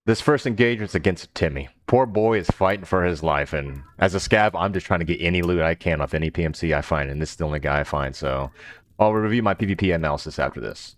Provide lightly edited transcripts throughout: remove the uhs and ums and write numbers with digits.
This first engagement's against Timmy. Poor boy is fighting for his life, and as a scav, I'm just trying to get any loot I can off any PMC I find, and this is the only guy I find, so I'll review my PvP analysis after this.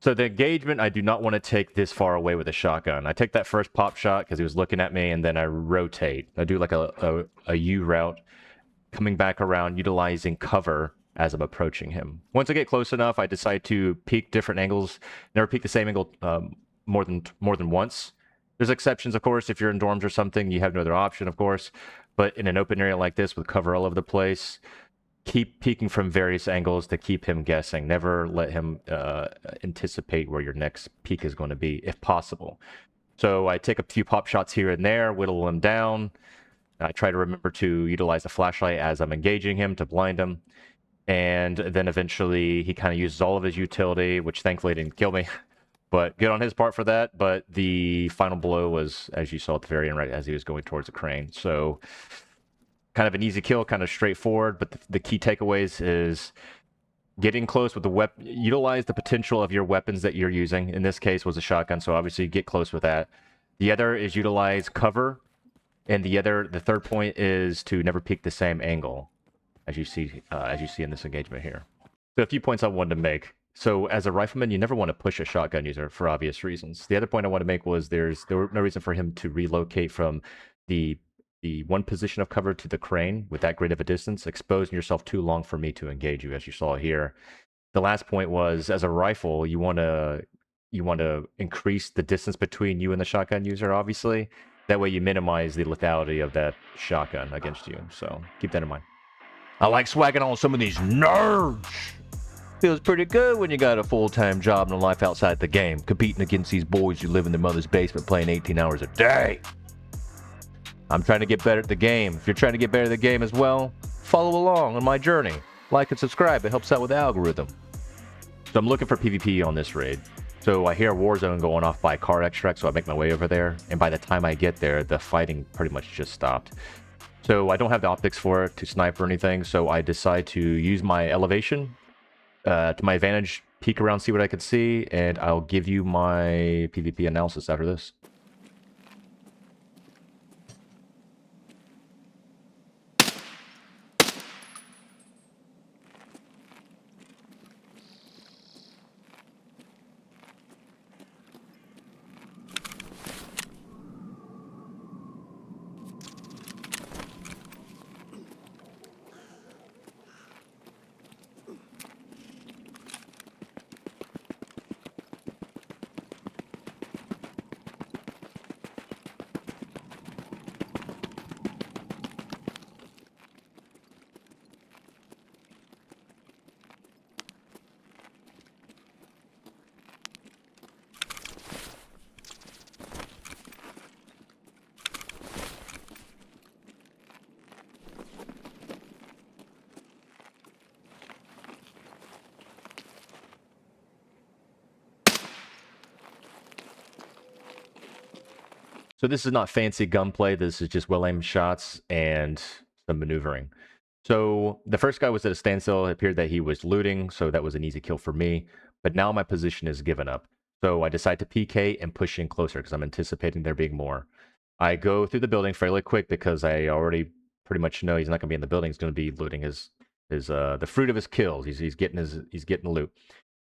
So the engagement, I do not want to take this far away with a shotgun. I take that first pop shot because he was looking at me, and then I rotate. I do like a U route, coming back around, utilizing cover as I'm approaching him. Once I get close enough, I decide to peek different angles. Never peek the same angle more than once. There's exceptions, of course. If you're in dorms or something, you have no other option, of course. But in an open area like this with cover all over the place, keep peeking from various angles to keep him guessing. Never let him anticipate where your next peek is going to be, if possible. So I take a few pop shots here and there, whittle him down. I try to remember to utilize the flashlight as I'm engaging him to blind him. And then eventually he kind of uses all of his utility, which thankfully didn't kill me. But good on his part for that. But the final blow was, as you saw at the very end, right as he was going towards the crane. So kind of an easy kill, kind of straightforward, but the key takeaways is getting close with the weapon. Utilize the potential of your weapons that you're using. In this case was a shotgun, so obviously get close with that. The other is utilize cover, and the third point is to never peek the same angle, as you see in this engagement here. So a few points I wanted to make. So as a rifleman, you never want to push a shotgun user for obvious reasons. The other point I want to make was there was no reason for him to relocate from the one position of cover to the crane with that great of a distance, exposing yourself too long for me to engage you, as you saw here. The last point was, as a rifle, you want to increase the distance between you and the shotgun user, obviously. That way you minimize the lethality of that shotgun against you. So keep that in mind. I like swagging on some of these nerds. Feels pretty good when you got a full-time job and a life outside the game, competing against these boys who live in their mother's basement playing 18 hours a day. I'm trying to get better at the game. If you're trying to get better at the game as well, follow along on my journey. Like and subscribe. It helps out with the algorithm. So I'm looking for PvP on this raid. So I hear Warzone going off by car extract, so I make my way over there. And by the time I get there, the fighting pretty much just stopped. So I don't have the optics for it to snipe or anything, so I decide to use my elevation to my advantage, peek around, see what I could see, and I'll give you my PvP analysis after this. So this is not fancy gunplay. This is just well-aimed shots and some maneuvering. So the first guy was at a standstill. It appeared that he was looting, so that was an easy kill for me. But now my position is given up. So I decide to PK and push in closer because I'm anticipating there being more. I go through the building fairly quick because I already pretty much know he's not going to be in the building. He's going to be looting his the fruit of his kills. He's getting the loot.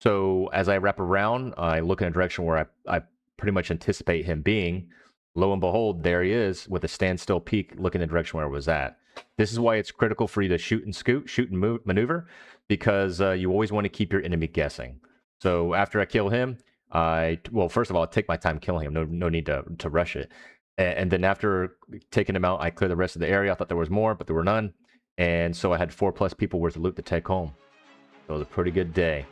So as I wrap around, I look in a direction where I pretty much anticipate him being. Lo and behold, there he is with a standstill peek looking in the direction where I was at. This is why it's critical for you to shoot and scoot, shoot and move, maneuver, because you always want to keep your enemy guessing. So after I kill him, well, first of all, I take my time killing him. No need to rush it. And then after taking him out, I clear the rest of the area. I thought there was more, but there were none. And so I had 4+ people worth of loot to take home. So it was a pretty good day.